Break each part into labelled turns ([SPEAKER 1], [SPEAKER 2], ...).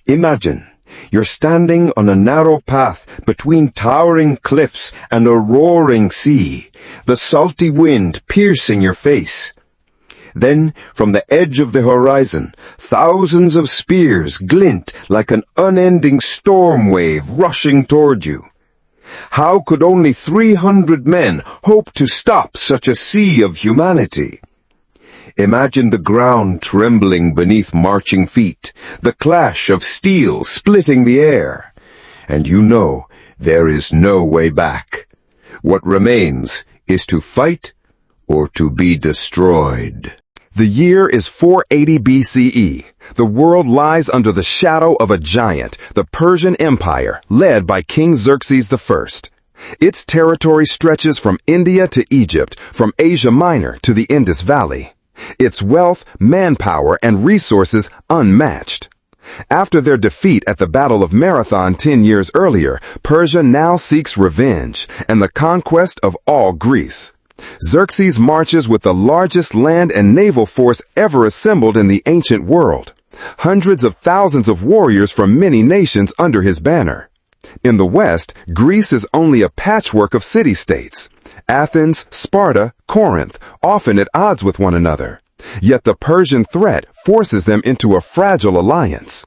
[SPEAKER 1] Imagine, you're standing on a narrow path between towering cliffs and a roaring sea, the salty wind piercing your face. Then, from the edge of the horizon, thousands of spears glint like an unending storm wave rushing toward you. How could only 300 men hope to stop such a sea of humanity? Imagine the ground trembling beneath marching feet, the clash of steel splitting the air. And you know there is no way back. What remains is to fight or to be destroyed.
[SPEAKER 2] The year is 480 BCE. The world lies under the shadow of a giant, the Persian Empire, led by King Xerxes I. Its territory stretches from India to Egypt, from Asia Minor to the Indus Valley. Its wealth, manpower, and resources unmatched. After their defeat at the Battle of Marathon 10 years earlier, Persia now seeks revenge and the conquest of all Greece. Xerxes marches with the largest land and naval force ever assembled in the ancient world. Hundreds of thousands of warriors from many nations under his banner. In the west, Greece is only a patchwork of city-states. Athens, Sparta, Corinth, often at odds with one another. Yet the Persian threat forces them into a fragile alliance.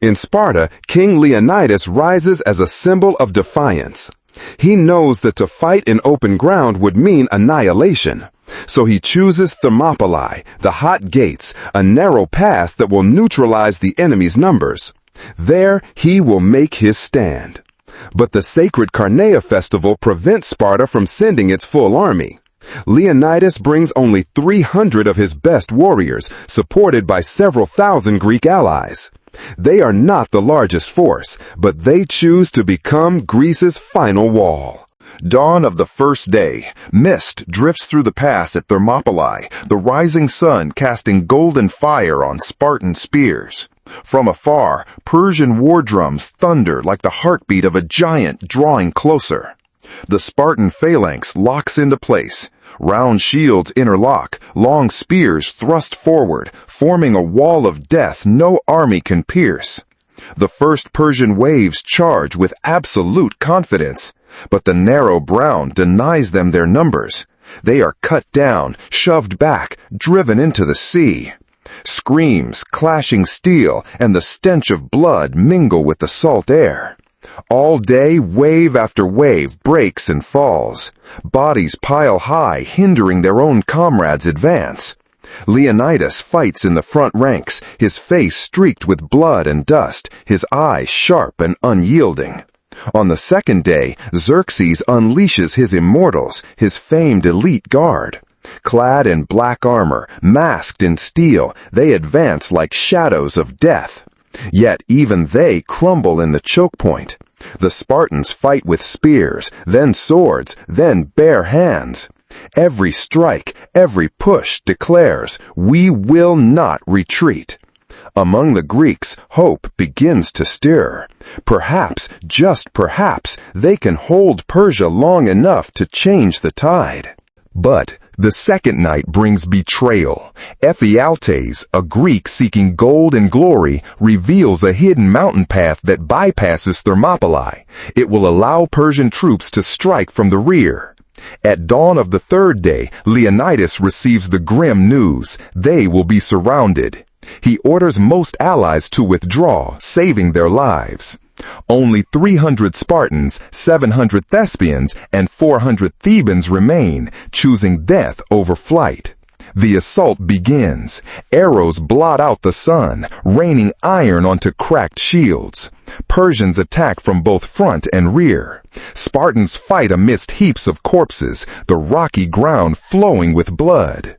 [SPEAKER 2] In Sparta, King Leonidas rises as a symbol of defiance. He knows that to fight in open ground would mean annihilation. So he chooses Thermopylae, the hot gates, a narrow pass that will neutralize the enemy's numbers. There he will make his stand. But the sacred Carneia festival prevents Sparta from sending its full army. Leonidas brings only 300 of his best warriors, supported by several thousand Greek allies. They are not the largest force, but they choose to become Greece's final wall.
[SPEAKER 3] Dawn of the first day. Mist drifts through the pass at Thermopylae, the rising sun casting golden fire on Spartan spears. From afar, Persian war drums thunder like the heartbeat of a giant drawing closer. The Spartan phalanx locks into place. Round shields interlock, long spears thrust forward, forming a wall of death no army can pierce. The first Persian waves charge with absolute confidence, but the narrow ground denies them their numbers. They are cut down, shoved back, driven into the sea. Screams, clashing steel, and the stench of blood mingle with the salt air. All day, wave after wave breaks and falls. Bodies pile high, hindering their own comrades' advance. Leonidas fights in the front ranks, his face streaked with blood and dust, his eyes sharp and unyielding. On the second day, Xerxes unleashes his immortals, his famed elite guard. Clad in black armor, masked in steel, they advance like shadows of death. Yet even they crumble in the choke point. The Spartans fight with spears, then swords, then bare hands. Every strike, every push declares, "We will not retreat." Among the Greeks, hope begins to stir. Perhaps, just perhaps, they can hold Persia long enough to change the tide. But the second night brings betrayal. Ephialtes, a Greek seeking gold and glory, reveals a hidden mountain path that bypasses Thermopylae. It will allow Persian troops to strike from the rear. At dawn of the third day, Leonidas receives the grim news. They will be surrounded. He orders most allies to withdraw, saving their lives. Only 300 Spartans, 700 Thespians, and 400 Thebans remain, choosing death over flight. The assault begins. Arrows blot out the sun, raining iron onto cracked shields. Persians attack from both front and rear. Spartans fight amidst heaps of corpses, the rocky ground flowing with blood.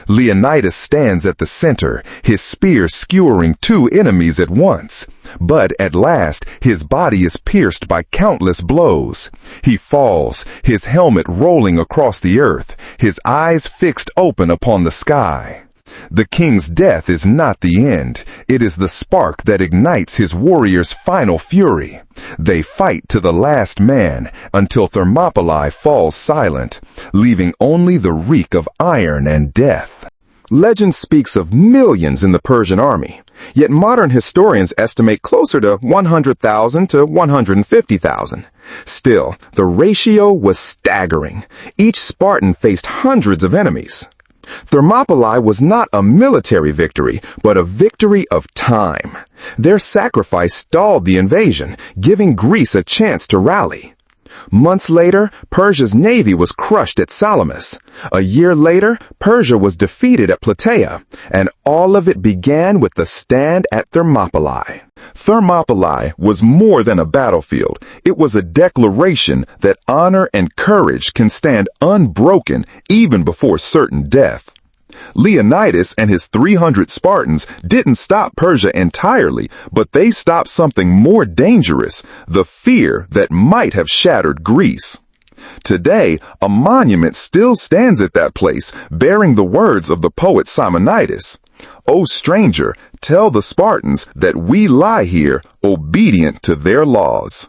[SPEAKER 3] Leonidas stands at the center, his spear skewering 2 enemies at once. But at last, his body is pierced by countless blows. He falls, his helmet rolling across the earth, his eyes fixed open upon the sky. The king's death is not the end. It is the spark that ignites his warriors' final fury. They fight to the last man until Thermopylae falls silent, leaving only the reek of iron and death.
[SPEAKER 2] Legend speaks of millions in the Persian army, yet modern historians estimate closer to 100,000 to 150,000. Still, the ratio was staggering. Each Spartan faced hundreds of enemies. Thermopylae was not a military victory, but a victory of time. Their sacrifice stalled the invasion, giving Greece a chance to rally. Months later, Persia's navy was crushed at Salamis. A year later, Persia was defeated at Plataea, and all of it began with the stand at Thermopylae. Thermopylae was more than a battlefield. It was a declaration that honor and courage can stand unbroken even before certain death. Leonidas and his 300 Spartans didn't stop Persia entirely, but they stopped something more dangerous, the fear that might have shattered Greece. Today, a monument still stands at that place, bearing the words of the poet Simonides. O stranger, tell the Spartans that we lie here, obedient to their laws.